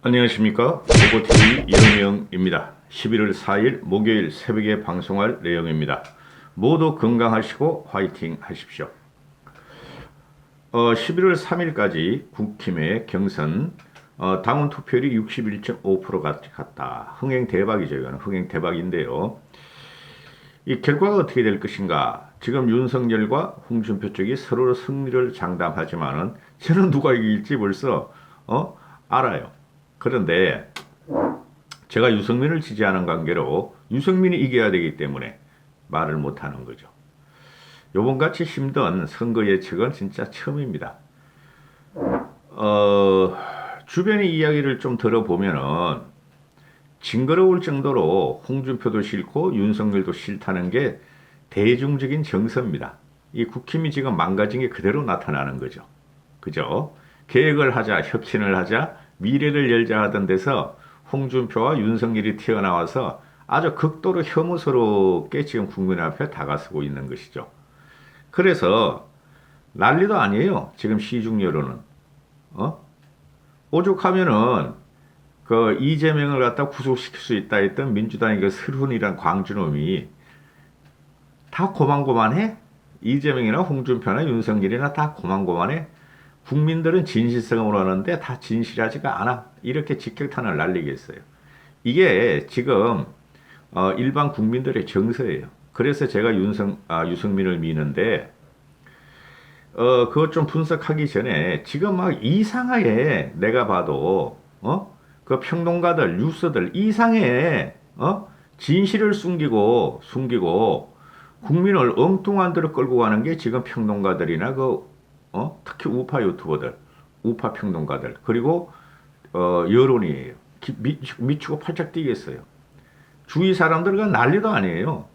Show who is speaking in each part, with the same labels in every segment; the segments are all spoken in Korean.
Speaker 1: 안녕하십니까. 보고TV 이영명입니다. 11월 4일 목요일 새벽에 방송할 내용입니다. 모두 건강하시고 화이팅 하십시오. 11월 3일까지 국힘의 경선 당원 투표율이 61.5%가 갔다. 흥행 대박이죠. 이거는 흥행 대박인데요. 이 결과가 어떻게 될 것인가. 지금 윤석열과 홍준표 쪽이 서로 승리를 장담하지만은 저는 누가 이길지 벌써 알아요. 그런데 제가 유승민을 지지하는 관계로 유승민이 이겨야 되기 때문에 말을 못하는 거죠. 요번같이 힘든 선거 예측은 진짜 처음입니다. 주변의 이야기를 좀 들어보면은 징그러울 정도로 홍준표도 싫고 윤석열도 싫다는 게 대중적인 정서입니다. 이 국힘이 지금 망가진 게 그대로 나타나는 거죠. 그죠? 계획을 하자, 혁신을 하자, 미래를 열자 하던 데서 홍준표와 윤석열이 튀어나와서 아주 극도로 혐오스럽게 지금 국민 앞에 다가서고 있는 것이죠. 그래서 난리도 아니에요. 지금 시중 여론은. 오죽하면은 그 이재명을 갖다 구속시킬 수 있다 했던 민주당의 그 설훈이란 광주놈이 다 고만고만해? 이재명이나 홍준표나 윤석열이나 다 고만고만해? 국민들은 진실성으로 하는데 다 진실하지가 않아. 이렇게 직격탄을 날리겠어요. 이게 지금 일반 국민들의 정서예요. 그래서 제가 유승민을 미는데 그것 좀 분석하기 전에 지금 막 이상하게 내가 봐도 그 평론가들 뉴스들 이상해 진실을 숨기고 국민을 엉뚱한 데로 끌고 가는 게 지금 평론가들이나 특히 우파 유튜버들, 우파 평론가들, 그리고 여론이에요. 미치고 팔짝 뛰겠어요. 주위 사람들은 난리도 아니에요.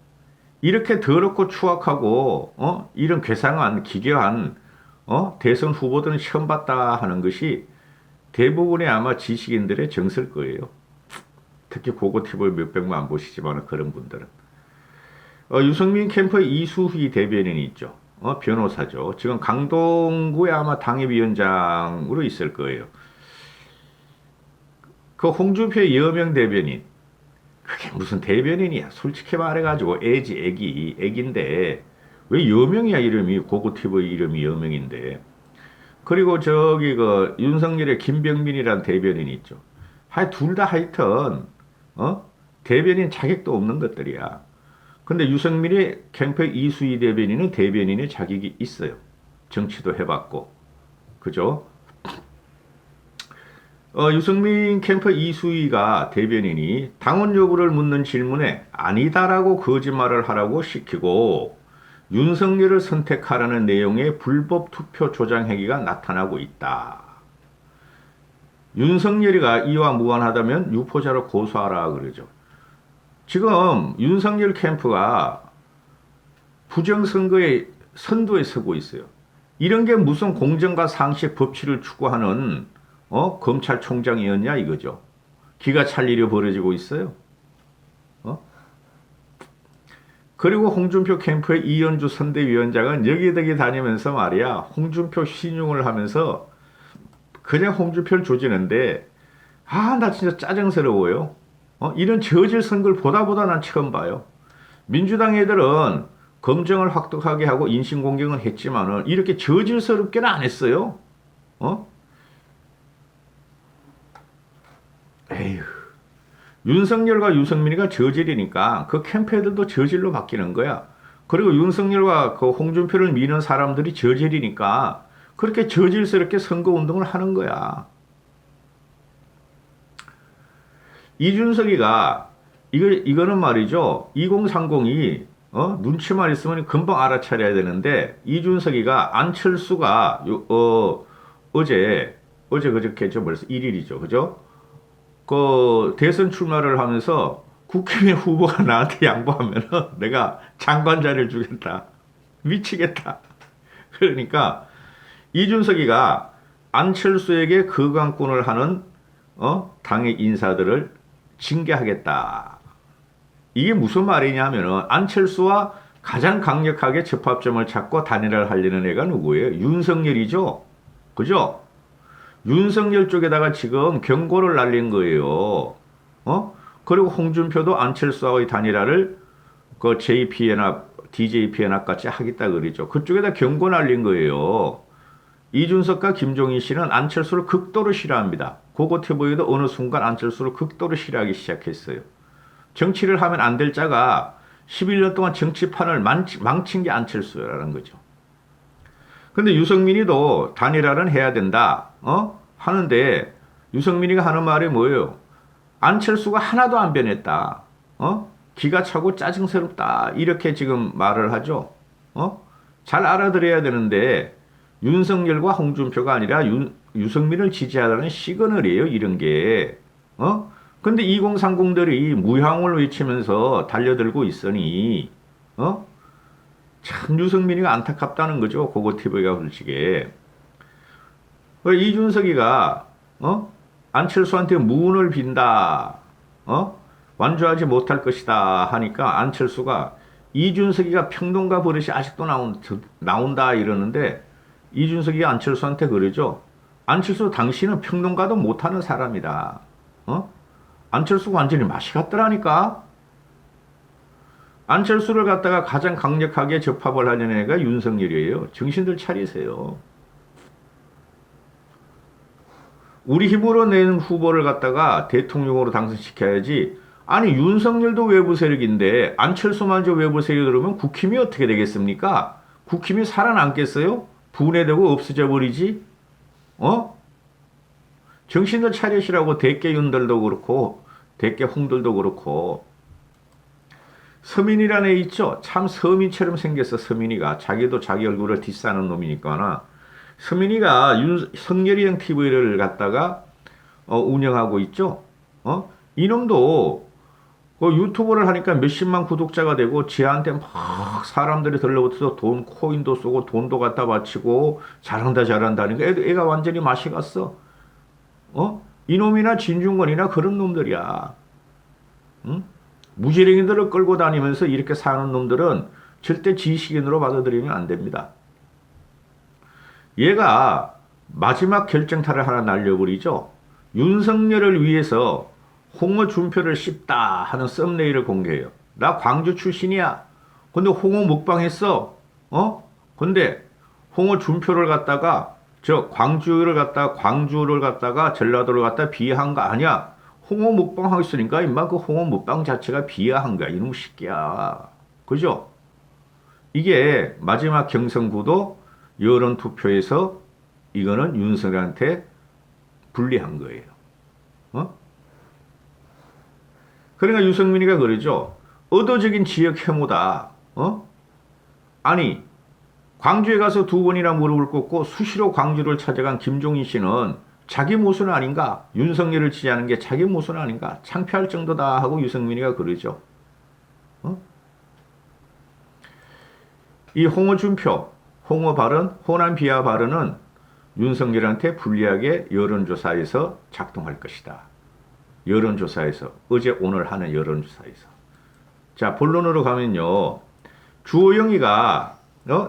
Speaker 1: 이렇게 더럽고 추악하고 이런 괴상한 기괴한 대선 후보들은 처음 봤다 하는 것이 대부분의 아마 지식인들의 정서일 거예요. 특히 고고TV 몇백만 보시지만 그런 분들은. 유승민 캠프의 이수희 대변인이 있죠. 변호사죠. 지금 강동구에 아마 당협위원장으로 있을 거예요. 그 홍준표의 여명 대변인. 그게 무슨 대변인이야. 솔직히 말해가지고 애기인데 왜 여명이야 이름이. 고고TV 이름이 여명인데. 그리고 저기 그 윤석열의 김병민이라는 대변인이 있죠. 둘 다 하여튼 대변인 자격도 없는 것들이야. 근데 유승민의 캠프의 이수희 대변인은 대변인의 자격이 있어요. 정치도 해봤고. 그죠? 유승민 캠프 이수희가 대변인이 당원 여부를 묻는 질문에 아니다라고 거짓말을 하라고 시키고 윤석열을 선택하라는 내용의 불법 투표 조작 행위가 나타나고 있다. 윤석열이가 이와 무관하다면 유포자로 고소하라 그러죠. 지금 윤석열 캠프가 부정선거의 선두에 서고 있어요. 이런 게 무슨 공정과 상식 법치를 추구하는 검찰총장이었냐 이거죠. 기가 찰 일이 벌어지고 있어요. 그리고 홍준표 캠프의 이현주 선대위원장은 여기저기 다니면서 말이야 홍준표 신용을 하면서 그냥 홍준표를 조지는데 나 진짜 짜증스러워요. 이런 저질 선거를 보다 난 처음 봐요. 민주당 애들은 검증을 확실하게 하고 인신공격은 했지만은 이렇게 저질스럽게는 안 했어요. 에휴. 윤석열과 유승민이가 저질이니까 그 캠프 애들도 저질로 바뀌는 거야. 그리고 윤석열과 그 홍준표를 미는 사람들이 저질이니까 그렇게 저질스럽게 선거운동을 하는 거야. 이준석이가 이거는 말이죠. 2030이 눈치만 있으면 금방 알아차려야 되는데 이준석이가 안철수가 어제 그저께 벌써 1일이죠. 그죠? 그 대선 출마를 하면서 국힘의 후보가 나한테 양보하면은 내가 장관 자리를 주겠다. 미치겠다. 그러니까 이준석이가 안철수에게 거강꾼을 하는 당의 인사들을 징계하겠다. 이게 무슨 말이냐면은 안철수와 가장 강력하게 접합점을 찾고 단일화를 하려는 애가 누구예요? 윤석열이죠. 그죠? 윤석열 쪽에다가 지금 경고를 날린 거예요. 그리고 홍준표도 안철수와의 단일화를 그 JPN합, DJPN합 같이 하겠다 그러죠. 그쪽에다 경고 날린 거예요. 이준석과 김종인 씨는 안철수를 극도로 싫어합니다. 고고티브에도 어느 순간 안철수를 극도로 싫어하기 시작했어요. 정치를 하면 안 될 자가 11년 동안 정치판을 망친 게 안철수라는 거죠. 근데 유승민이도 단일화는 해야 된다. 하는데 유승민이가 하는 말이 뭐예요? 안철수가 하나도 안 변했다. 기가 차고 짜증스럽다. 이렇게 지금 말을 하죠. 잘 알아들어야 되는데 윤석열과 홍준표가 아니라 유승민을 지지하라는 시그널이에요. 이런 게. 근데 2030들이 무향을 외치면서 달려들고 있으니 참 유승민이가 안타깝다는 거죠. 고고TV가 솔직히. 이준석이가 안철수한테 문을 빈다. 완주하지 못할 것이다 하니까 안철수가 이준석이가 평론가 버릇이 아직도 나온다 이러는데 이준석이 안철수한테 그러죠. 안철수 당신은 평론가도 못하는 사람이다. 안철수가 완전히 맛이 갔더라니까. 안철수를 갖다가 가장 강력하게 접합을 하려는 애가 윤석열이에요. 정신들 차리세요. 우리 힘으로 낸 후보를 갖다가 대통령으로 당선시켜야지. 아니 윤석열도 외부 세력인데 안철수만 저 외부 세력이 들어오면 국힘이 어떻게 되겠습니까? 국힘이 살아남겠어요? 분해되고 없어져 버리지? 정신을 차리시라고 대깨윤들도 그렇고 대깨홍들도 그렇고. 서민이라는 애 있죠? 참 서민처럼 생겼어. 서민이가 자기도 자기 얼굴을 뒷사는 놈이니까. 서민이가 성렬이형 TV를 갖다가 운영하고 있죠. 이놈도 유튜브를 하니까 몇십만 구독자가 되고 지한테 막 사람들이 들러붙어서 코인도 쏘고 돈도 갖다 바치고 잘한다 하니까 애가 완전히 맛이 갔어. 이놈이나 진중권이나 그런 놈들이야. 응? 무지랭이들을 끌고 다니면서 이렇게 사는 놈들은 절대 지식인으로 받아들이면 안 됩니다. 얘가 마지막 결정타를 하나 날려버리죠. 윤석열을 위해서 홍어준표를 씹다 하는 썸네일을 공개해요. 나 광주 출신이야. 근데 홍어 먹방했어. 근데 홍어준표를 갖다가 광주를 갖다가 전라도를 갖다 비하한 거 아니야. 홍어 먹방 하고 있으니까 임마 그 홍어 먹방 자체가 비하한 거야. 이놈 새끼야. 그죠? 이게 마지막 경선구도 여론투표에서 이거는 윤석열한테 불리한 거예요. 그러니까 유승민이가 그러죠. 의도적인 지역 혐오다. 아니 광주에 가서 2번이나 무릎을 꿇고 수시로 광주를 찾아간 김종인 씨는 자기 모순 아닌가? 윤석열을 지지하는 게 자기 모순 아닌가? 창피할 정도다 하고 유승민이가 그러죠. 이 홍어준표, 홍어 발언, 호남 비하 발언은 윤석열한테 불리하게 여론조사에서 작동할 것이다. 여론조사에서 어제 오늘 하는 여론조사에서. 자 본론으로 가면요. 주호영이가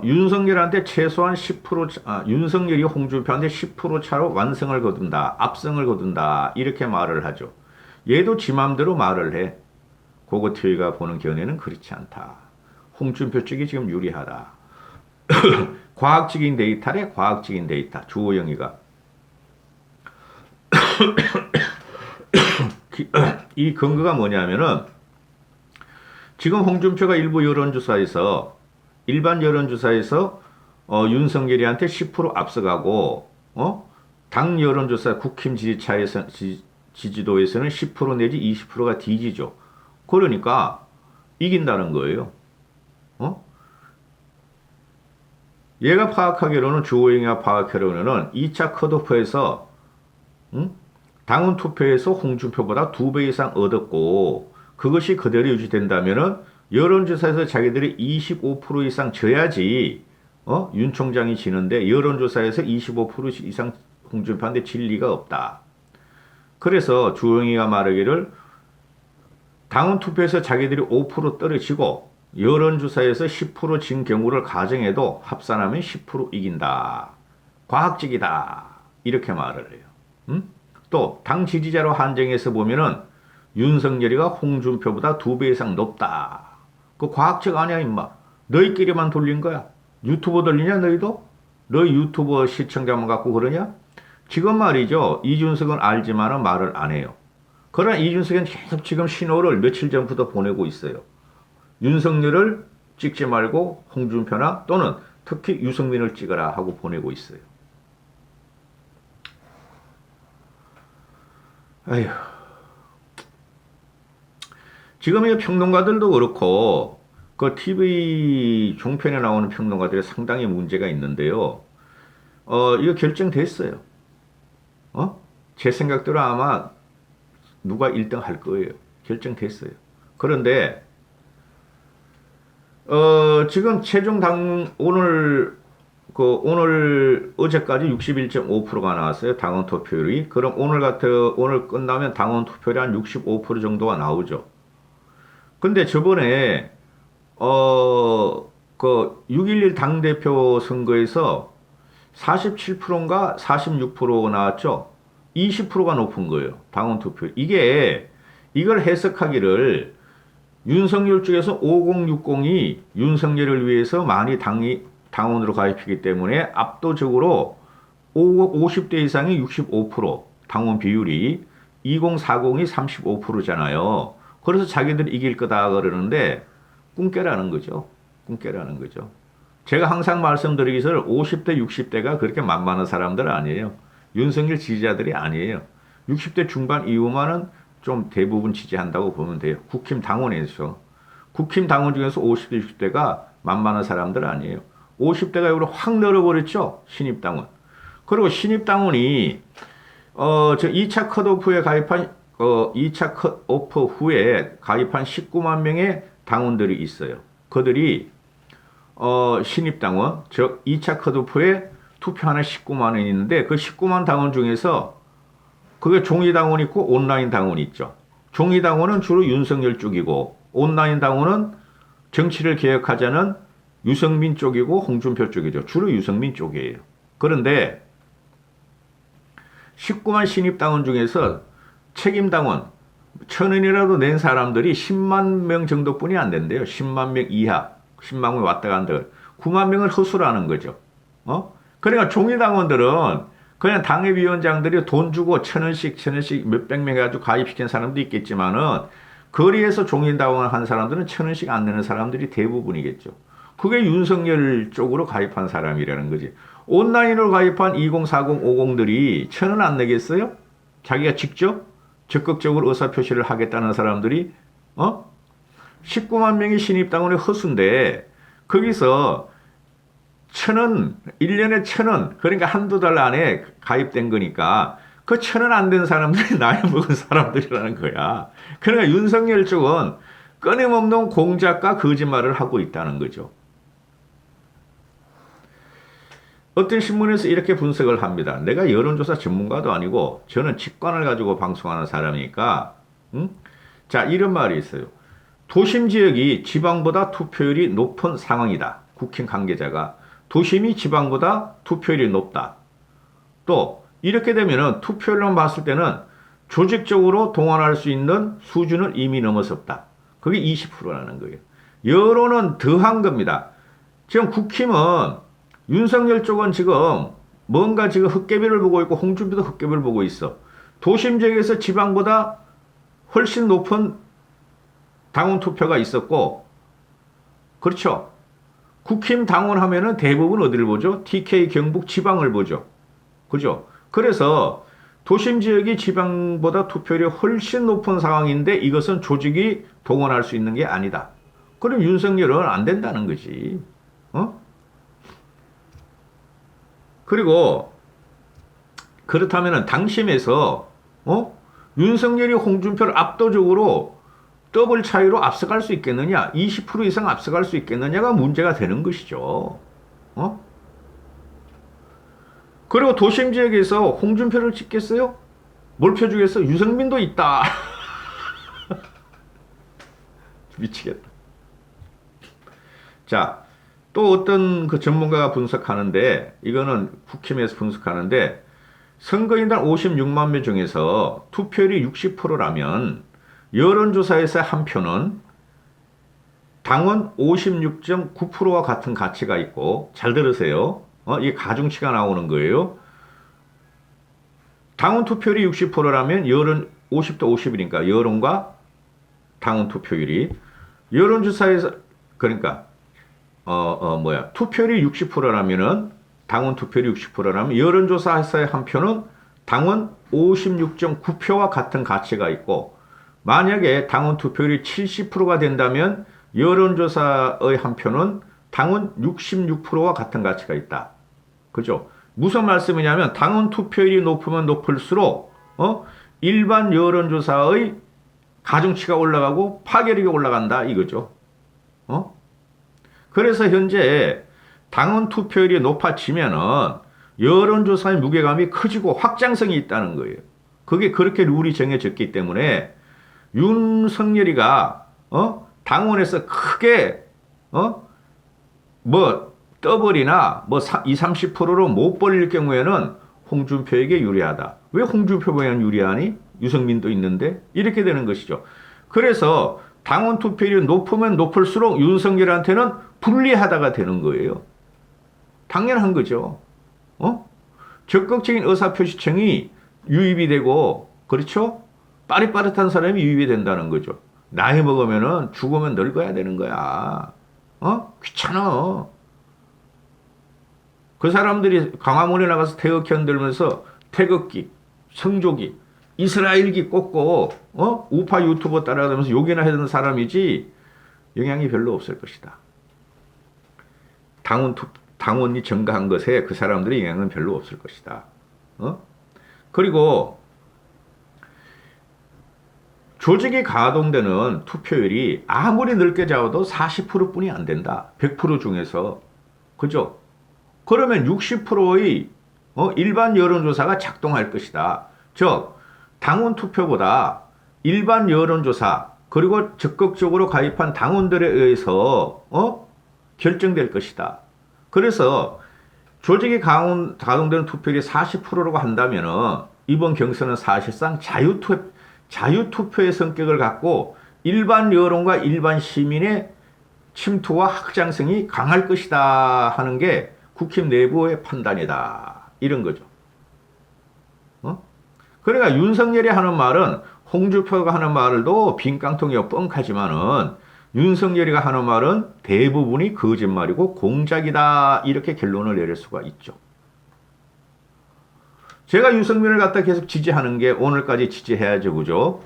Speaker 1: 윤석열한테 최소한 10% 윤석열이 홍준표한테 10% 차로 완승을 거둔다. 압승을 거둔다. 이렇게 말을 하죠. 얘도 지 맘대로 말을 해. 고고TV가 보는 견해는 그렇지 않다. 홍준표 쪽이 지금 유리하다. 과학적인 데이터래. 과학적인 데이터. 주호영이가. 이 근거가 뭐냐면은 지금 홍준표가 일부 여론조사에서 일반 여론조사에서 윤석열이한테 10% 앞서가고 당 여론조사 국힘 지지도에서는 10% 내지 20%가 뒤지죠. 그러니까 이긴다는 거예요. 얘가 파악하기로는 주호영이가 파악하기로는 2차 컷오프에서 당원 투표에서 홍준표보다 2배 이상 얻었고 그것이 그대로 유지된다면은 여론조사에서 자기들이 25% 이상 져야지 윤 총장이 지는데 여론조사에서 25% 이상 홍준표한테 질 리가 없다. 그래서 주호영이가 말하기를 당원 투표에서 자기들이 5% 떨어지고 여론조사에서 10%진 경우를 가정해도 합산하면 10% 이긴다. 과학적이다. 이렇게 말을 해요. 또 당 지지자로 한정해서 보면은 윤석열이가 홍준표보다 2배 이상 높다. 그 과학적 아니야 임마. 너희끼리만 돌린 거야. 유튜버 돌리냐 너희도? 너희 유튜버 시청자만 갖고 그러냐? 지금 말이죠. 이준석은 알지만은 말을 안 해요. 그러나 이준석은 계속 지금 신호를 며칠 전부터 보내고 있어요. 윤석열을 찍지 말고 홍준표나 또는 특히 유승민을 찍어라 하고 보내고 있어요. 아휴. 지금 이 평론가들도 그렇고 그 TV 종편에 나오는 평론가들이 상당히 문제가 있는데요. 이거 결정됐어요. 제 생각대로 아마 누가 1등 할 거예요. 결정됐어요. 그런데 지금 최종 오늘 어제까지 61.5%가 나왔어요. 당원 투표율이. 그럼 오늘 끝나면 당원 투표율이 한 65% 정도가 나오죠. 근데 저번에 그 6.11 당대표 선거에서 47%인가 46% 나왔죠. 20%가 높은 거예요. 당원 투표. 이걸 해석하기를 윤석열 쪽에서 5060이 윤석열을 위해서 많이 당원으로 가입했기 때문에 압도적으로 50대 이상이 65% 당원 비율이 2040이 35%잖아요. 그래서 자기들이 이길 거다 그러는데 꿈깨라는 거죠. 꿈깨라는 거죠. 제가 항상 말씀드리기를 50대, 60대가 그렇게 만만한 사람들 아니에요. 윤석열 지지자들이 아니에요. 60대 중반 이후만은 좀 대부분 지지한다고 보면 돼요. 국힘 당원에서. 국힘 당원 중에서 50대, 60대가 만만한 사람들 아니에요. 50대가 이후로 확 늘어버렸죠. 신입당원. 그리고 신입당원이 저 2차 컷오프에 가입한 2차 컷오프 후에 가입한 19만 명의 당원들이 있어요. 그들이 신입당원, 즉 2차 컷오프에 투표하는 19만 원이 있는데 그 19만 당원 중에서 그게 종이당원 있고 온라인 당원 있죠. 종이당원은 주로 윤석열 쪽이고 온라인 당원은 정치를 개혁하자는 유승민 쪽이고 홍준표 쪽이죠. 주로 유승민 쪽이에요. 그런데 19만 신입당원 중에서 책임당원 1,000원이라도 낸 사람들이 10만 명 정도뿐이 안 된대요. 10만 명 이하, 10만 명 왔다 간다. 9만 명을 허수라는 거죠. 그러니까 종이당원들은 그냥 당협위원장들이 돈 주고 1,000원씩 몇백 명 해가지고 가입시킨 사람도 있겠지만은 거리에서 종이당원을 한 사람들은 1,000원씩 안 내는 사람들이 대부분이겠죠. 그게 윤석열 쪽으로 가입한 사람이라는 거지. 온라인으로 가입한 2040, 50들이 1,000원 안 내겠어요? 자기가 직접 적극적으로 의사표시를 하겠다는 사람들이 19만 명이 신입당원의 허수인데 거기서 1,000원, 1년에 1,000원, 그러니까 한두 달 안에 가입된 거니까 그 1,000원 안 된 사람들이 나이 먹은 사람들이라는 거야. 그러니까 윤석열 쪽은 끊임없는 공작과 거짓말을 하고 있다는 거죠. 어떤 신문에서 이렇게 분석을 합니다. 내가 여론조사 전문가도 아니고 저는 직관을 가지고 방송하는 사람이니까 자, 이런 말이 있어요. 도심 지역이 지방보다 투표율이 높은 상황이다. 국힘 관계자가 도심이 지방보다 투표율이 높다. 또 이렇게 되면은 투표율만 봤을 때는 조직적으로 동원할 수 있는 수준을 이미 넘어섰다. 그게 20%라는 거예요. 여론은 더한 겁니다. 지금 국힘은 윤석열 쪽은 지금 뭔가 지금 헛개비를 보고 있고 홍준표도 헛개비를 보고 있어. 도심 지역에서 지방보다 훨씬 높은 당원 투표가 있었고, 그렇죠. 국힘 당원 하면은 대부분 어디를 보죠? TK 경북 지방을 보죠. 그죠? 그래서 도심 지역이 지방보다 투표율이 훨씬 높은 상황인데 이것은 조직이 동원할 수 있는 게 아니다. 그럼 윤석열은 안 된다는 거지. 그리고 그렇다면은 당심에서 윤석열이 홍준표를 압도적으로 더블 차이로 앞서갈 수 있겠느냐, 20% 이상 앞서갈 수 있겠느냐가 문제가 되는 것이죠. 그리고 도심 지역에서 홍준표를 찍겠어요? 뭘 펴주겠어? 유승민도 있다. 미치겠다. 자, 또 어떤 그 전문가가 분석하는데, 이거는 국힘에서 분석하는데, 선거인단 56만 명 중에서 투표율이 60%라면 여론조사에서 한 표는 당원 56.9%와 같은 가치가 있고, 잘 들으세요. 이게 가중치가 나오는 거예요. 당원 투표율이 60%라면 여론 50대 50이니까 여론과 당원 투표율이 여론조사에서 그러니까 투표율이 60%라면은 당원 투표율이 60%라면 여론조사에서의 한 표는 당원 56.9표와 같은 가치가 있고, 만약에 당원 투표율이 70%가 된다면 여론조사의 한 표는 당원 66%와 같은 가치가 있다. 그죠? 무슨 말씀이냐면 당원 투표율이 높으면 높을수록 일반 여론조사의 가중치가 올라가고 파괴력이 올라간다 이거죠. 그래서 현재 당원 투표율이 높아지면은 여론조사의 무게감이 커지고 확장성이 있다는 거예요. 그게 그렇게 룰이 정해졌기 때문에 윤석열이가 당원에서 크게 뭐 더블이나 뭐 20, 30%로 못 벌릴 경우에는 홍준표에게 유리하다. 왜 홍준표에게 유리하니? 유승민도 있는데 이렇게 되는 것이죠. 그래서 당원 투표율이 높으면 높을수록 윤석열한테는 불리하다가 되는 거예요. 당연한 거죠. 적극적인 의사표시청이 유입이 되고, 그렇죠? 빠릿빠릿한 사람이 유입이 된다는 거죠. 나이 먹으면은 죽으면 늙어야 되는 거야. 귀찮아. 그 사람들이 광화문에 나가서 태극기 흔들면서 태극기, 성조기, 이스라엘기 꽂고 우파 유튜버 따라가면서 욕이나 하는 사람이지 영향이 별로 없을 것이다. 당원이 증가한 것에 그 사람들의 영향은 별로 없을 것이다. 그리고 조직이 가동되는 투표율이 아무리 넓게 잡아도 40%뿐이 안 된다. 100% 중에서. 그죠? 그러면 60%의 일반 여론조사가 작동할 것이다. 즉 당원 투표보다 일반 여론조사 그리고 적극적으로 가입한 당원들에 의해서 결정될 것이다. 그래서 조직이 가동되는 투표율이 40%라고 한다면 이번 경선은 사실상 자유투표의 성격을 갖고 일반 여론과 일반 시민의 침투와 확장성이 강할 것이다 하는 게 국힘 내부의 판단이다. 이런 거죠. 그러니까 윤석열이 하는 말은 홍준표가 하는 말도 빈깡통이고 뻥하지만은 윤석열이가 하는 말은 대부분이 거짓말이고 공작이다. 이렇게 결론을 내릴 수가 있죠. 제가 유승민을 갖다 계속 지지하는 게 오늘까지 지지해야죠. 그죠?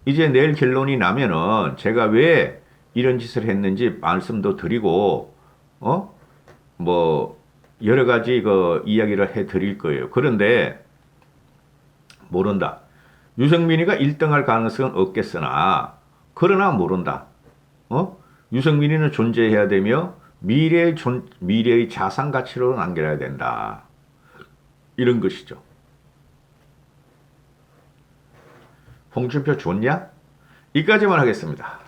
Speaker 1: 이제 내일 결론이 나면은 제가 왜 이런 짓을 했는지 말씀도 드리고, 뭐, 여러 가지 그 이야기를 해 드릴 거예요. 그런데, 모른다. 유승민이가 1등할 가능성은 없겠으나, 그러나 모른다. 유승민이는 존재해야 되며, 미래의 자산 가치로 남겨야 된다. 이런 것이죠. 홍준표 좋냐? 이까지만 하겠습니다.